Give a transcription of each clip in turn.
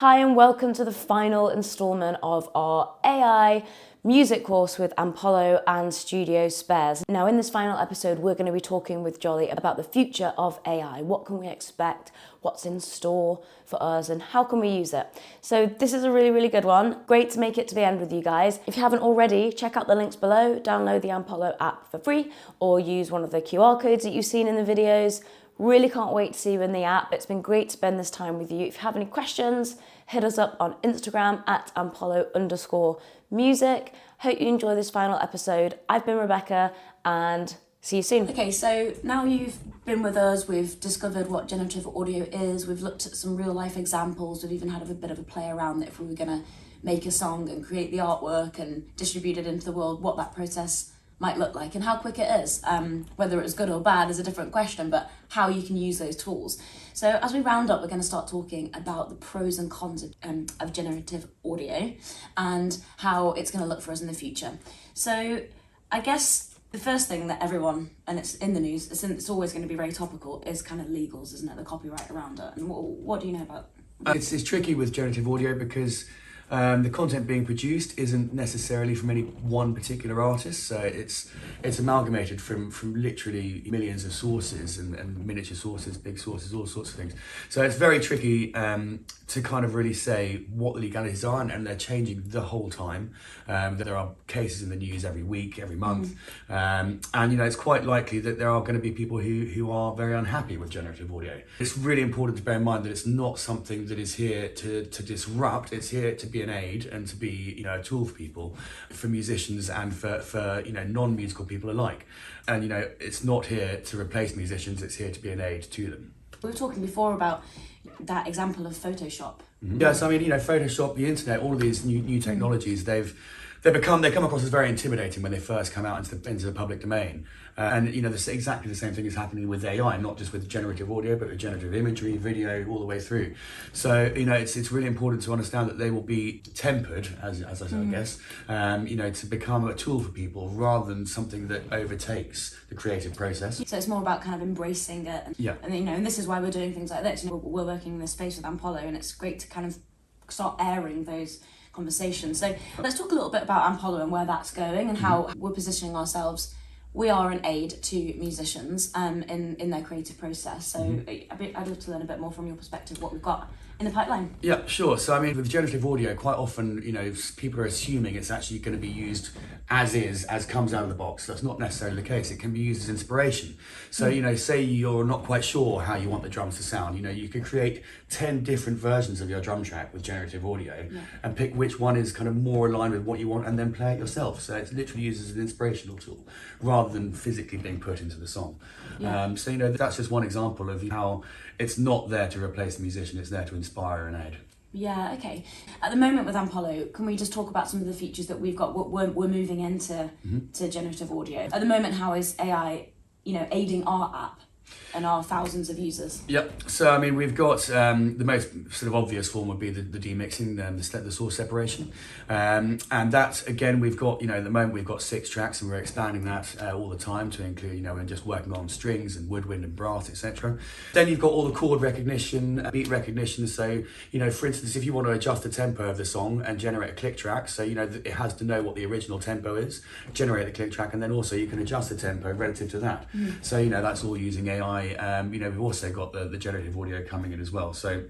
Hi and welcome to the final instalment of our AI music course with AMPOLLO and Studiospares. Now in this final episode we're going to be talking with Jolly about the future of AI. What can we expect, what's in store for us and how can we use it? So this is a really good one. Great to make it to the end with you guys. If you haven't already, check out the links below, download the AMPOLLO app for free or use one of the QR codes that you've seen in the videos. Really can't wait to see you in the app. It's been great to spend this time with you. If you have any questions, hit us up on Instagram at AMPOLLO_music. Hope you enjoy this final episode. I've been Rebekah and see you soon. Okay, so now you've been with us, we've discovered what generative audio is, we've looked at some real life examples, we've even had a bit of a play around that if we were gonna make a song and create the artwork and distribute it into the world, what that process might look like and how quick it is. Whether it's good or bad is a different question, but how you can use those tools. So as we round up, we're going to start talking about the pros and cons of generative audio and how it's going to look for us in the future. So I guess the first thing that everyone, and it's in the news, it's always going to be very topical, is kind of legals, isn't it? The copyright around it. And what do you know about that? It's tricky with generative audio because the content being produced isn't necessarily from any one particular artist, so it's amalgamated from literally millions of sources and miniature sources, big sources, all sorts of things. So it's very tricky to kind of really say what the legalities are, and they're changing the whole time. There are cases in the news every week, every month, and you know it's quite likely that there are going to be people who are very unhappy with generative audio. It's really important to bear in mind that it's not something that is here to disrupt. It's here to be an aid and to be a tool for people, for musicians and for non-musical people alike. And it's not here to replace musicians, it's here to be an aid to them. We were talking before about that example of Photoshop. Yes, I mean, Photoshop, the internet, all of these new technologies, they come across as very intimidating when they first come out into the public domain. And exactly the same thing is happening with AI, not just with generative audio, but with generative imagery, video, all the way through. So it's really important to understand that they will be tempered, as I say, I guess, to become a tool for people rather than something that overtakes the creative process. So it's more about kind of embracing it. And this is why we're doing things like this. We're working in this space with AMPOLLO, and it's great to kind of start airing those conversations. So let's talk a little bit about AMPOLLO and where that's going and how we're positioning ourselves. We are an aid to musicians in their creative process. So I'd love to learn a bit more from your perspective what we've got in the pipeline. Yeah, sure. So I mean, with generative audio, quite often, people are assuming it's actually going to be used as comes out of the box. That's not necessarily the case. It can be used as inspiration. So, say you're not quite sure how you want the drums to sound, you could create 10 different versions of your drum track with generative audio and pick which one is kind of more aligned with what you want and then play it yourself. So it's literally used as an inspirational tool rather than physically being put into the song. So, that's just one example of how it's not there to replace the musician, it's there to inspire and aid. Yeah, okay. At the moment with AMPOLLO, can we just talk about some of the features that we've got? We're moving into to generative audio. At the moment, how is AI, aiding our app and our thousands of users? Yep. So I mean, we've got the most sort of obvious form would be the demixing, the source separation, and that again we've got at the moment we've got 6 tracks and we're expanding that all the time to include we're just working on strings and woodwind and brass, etc. Then you've got all the chord recognition, beat recognition. So for instance, if you want to adjust the tempo of the song and generate a click track, so it has to know what the original tempo is, generate the click track, and then also you can adjust the tempo relative to that. So that's all using AI. We've also got the generative audio coming in as well. So,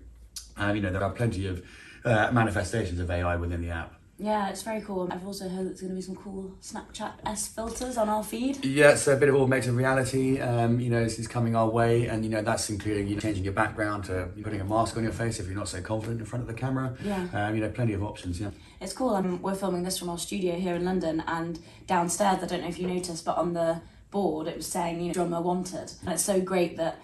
there are plenty of manifestations of AI within the app. Yeah, it's very cool. I've also heard there's going to be some cool Snapchat-esque filters on our feed. Yeah, so a bit of augmented reality, is coming our way, and that's including changing your background to putting a mask on your face if you're not so confident in front of the camera. Yeah. Plenty of options. Yeah. It's cool. We're filming this from our studio here in London, and downstairs, I don't know if you noticed, but on the board it was saying drummer wanted, and it's so great that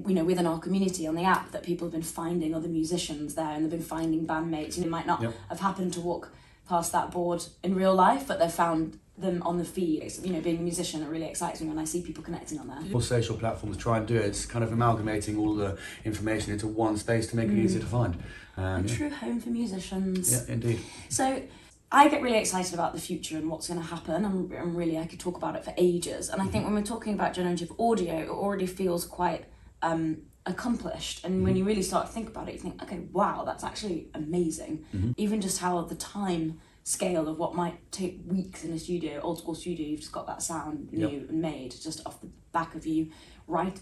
within our community on the app that people have been finding other musicians there and they've been finding bandmates. They might not have happened to walk past that board in real life, but they've found them on the feed. Being a musician, it really excites me when I see people connecting on there. All social platforms try and do it. It's kind of amalgamating all the information into one space to make it easier to find. A true home for musicians. Yeah, indeed. So I get really excited about the future and what's going to happen, and really I could talk about it for ages. And I think when we're talking about generative audio, it already feels quite accomplished. And when you really start to think about it, you think, okay, wow, that's actually amazing. Even just how the time scale of what might take weeks in a studio, old school studio, you've just got that sound new and made just off the back of you, right?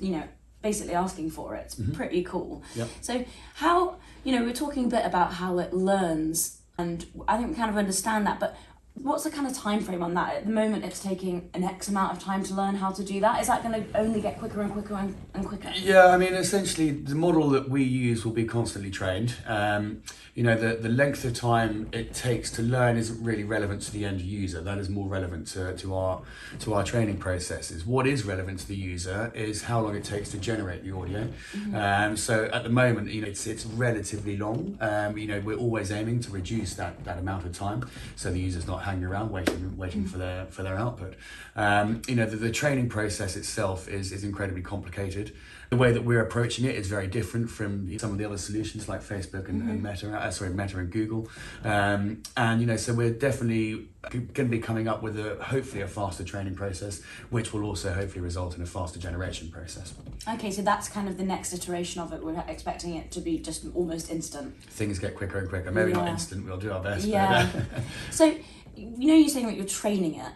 Basically asking for it. It's pretty cool. So how, we're talking a bit about how it learns, and I think we kind of understand that, but what's the kind of time frame on that? At the moment, it's taking an X amount of time to learn how to do that. Is that going to only get quicker and quicker and quicker? Yeah, I mean, essentially, the model that we use will be constantly trained. The length of time it takes to learn isn't really relevant to the end user. That is more relevant to our training processes. What is relevant to the user is how long it takes to generate the audio. So at the moment, it's relatively long. We're always aiming to reduce that amount of time, so the user's not hanging around waiting for their output. The training process itself is incredibly complicated. The way that we're approaching it is very different from some of the other solutions like Facebook and Meta and Google. So we're definitely going to be coming up with hopefully a faster training process, which will also hopefully result in a faster generation process. Okay, so that's kind of the next iteration of it. We're expecting it to be just almost instant. Things get quicker and quicker. Maybe not instant, we'll do our best. Yeah. So, you're saying that you're training it.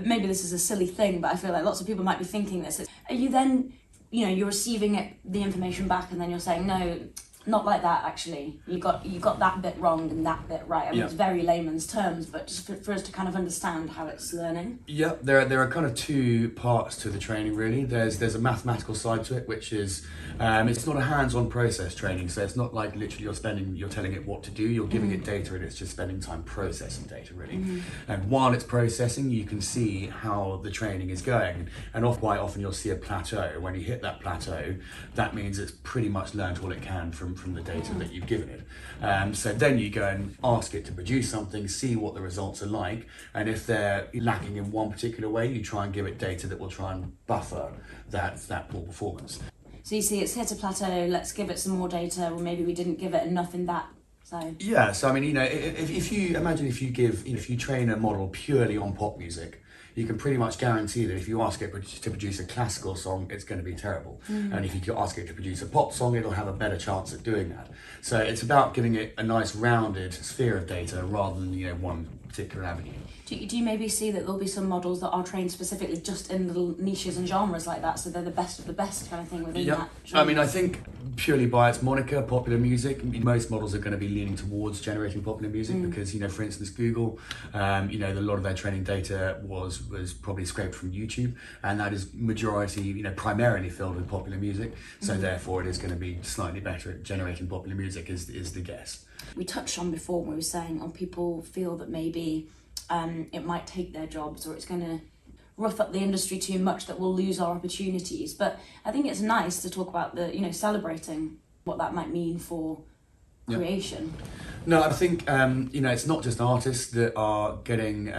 Maybe this is a silly thing, but I feel like lots of people might be thinking this. Are you then, you're receiving the information back, and then you're saying, no, not like that, actually. You got that bit wrong and that bit right. I mean, it's very layman's terms, but just for us to kind of understand how it's learning. Yeah, there are kind of two parts to the training, really. There's a mathematical side to it, which is, it's not a hands-on process training, so it's not like literally you're telling it what to do, you're giving it data, and it's just spending time processing data, really. And while it's processing, you can see how the training is going, and quite often you'll see a plateau. When you hit that plateau, that means it's pretty much learned all it can from the data that you've given it. So then you go and ask it to produce something, see what the results are like, and if they're lacking in one particular way, you try and give it data that will try and buffer that poor performance. So you see it's hit a plateau, let's give it some more data, or maybe we didn't give it enough in that. Yeah, so I mean, if you train a model purely on pop music, you can pretty much guarantee that if you ask it to produce a classical song, it's going to be terrible. And if you ask it to produce a pop song, it'll have a better chance at doing that. So it's about giving it a nice rounded sphere of data rather than one particular avenue. Do you maybe see that there'll be some models that are trained specifically just in little niches and genres like that, so they're the best of the best kind of thing within that genre? I mean, I think purely by its moniker, popular music, most models are going to be leaning towards generating popular music because, for instance, Google, a lot of their training data was probably scraped from YouTube, and that is majority, primarily filled with popular music. So therefore it is going to be slightly better at generating popular music is the guess. We touched on before when we were saying people feel that maybe it might take their jobs, or it's going to rough up the industry too much, that we'll lose our opportunities. But I think it's nice to talk about celebrating what that might mean for creation. No, I think it's not just artists that are getting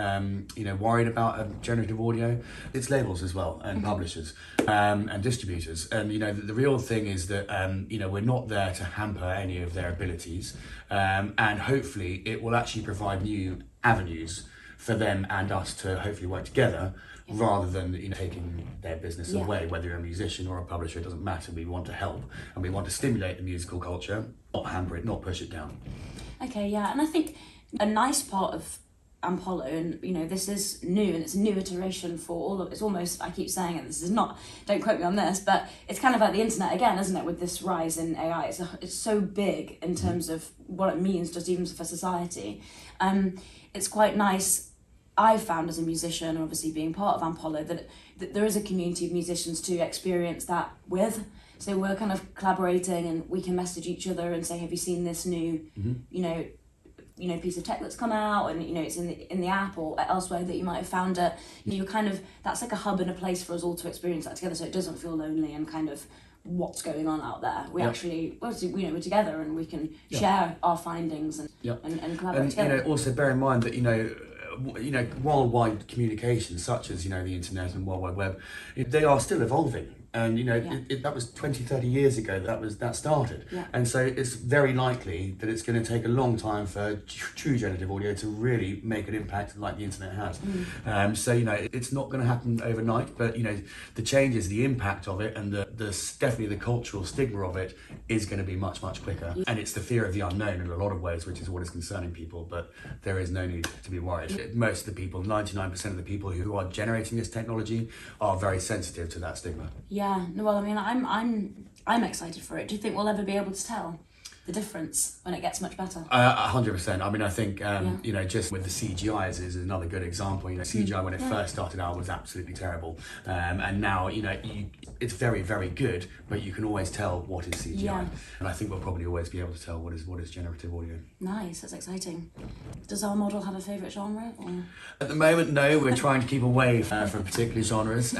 worried about generative audio. It's labels as well, and publishers and distributors. And the real thing is that we're not there to hamper any of their abilities, and hopefully it will actually provide new avenues for them and us to hopefully work together, rather than taking their business away. Whether you're a musician or a publisher, it doesn't matter. We want to help, and we want to stimulate the musical culture, not hamper it, not push it down. Okay, yeah, and I think a nice part of AMPOLLO, and this is new, and it's a new iteration for all of it's almost, I keep saying it, this is not, don't quote me on this, but it's kind of like the internet again, isn't it, with this rise in AI. It's so big in terms of what it means just even for society. It's quite nice, I've found as a musician, obviously being part of AMPOLLO, that there is a community of musicians to experience that with. So we're kind of collaborating, and we can message each other and say, have you seen this new, piece of tech that's come out, and it's in the app or elsewhere that you might have found it. You're kind of, that's like a hub and a place for us all to experience that together, so it doesn't feel lonely and kind of what's going on out there. We actually, we're together, and we can share our findings and collaborate together. And also bear in mind that worldwide communications such as the internet and World Wide Web, they are still evolving. And that was 20, 30 years ago that started. Yeah. And so it's very likely that it's going to take a long time for true generative audio to really make an impact like the internet has. So it's not going to happen overnight, but the changes, the impact of it, and the definitely the cultural stigma of it is going to be much, much quicker. And it's the fear of the unknown in a lot of ways, which is what is concerning people, but there is no need to be worried. Most of the people, 99% of the people who are generating this technology are very sensitive to that stigma. Yeah, well, I mean, I'm excited for it. Do you think we'll ever be able to tell the difference when it gets much better? 100%. I mean, I think, just with the CGIs is another good example. CGI when it first started out was absolutely terrible. And now, it's very, very good, but you can always tell what is CGI. Yeah. And I think we'll probably always be able to tell what is generative audio. Nice, that's exciting. Does our model have a favourite genre? Or? At the moment, no, we're trying to keep away from particular genres.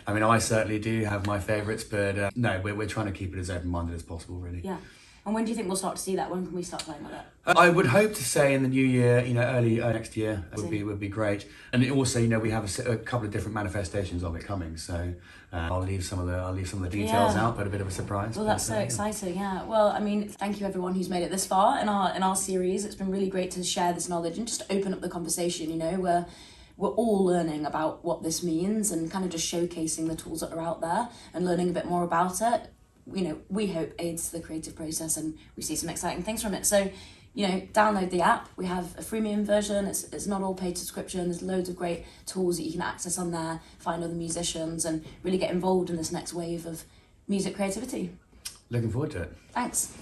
I mean, I certainly do have my favourites, but no, we're trying to keep it as open-minded as possible, really. Yeah. And when do you think we'll start to see that? When can we start playing with it? I would hope to say in the new year, early next year would be great. And also, we have a couple of different manifestations of it coming. So I'll leave some of the details out, but a bit of a surprise. Well, that's so exciting. Yeah. Well, I mean, thank you everyone who's made it this far in our series. It's been really great to share this knowledge and just open up the conversation. We're all learning about what this means and kind of just showcasing the tools that are out there and learning a bit more about it. We hope aids the creative process and we see some exciting things from it. So, download the app. We have a freemium version. It's not all paid subscription. There's loads of great tools that you can access on there, find other musicians and really get involved in this next wave of music creativity. Looking forward to it. Thanks.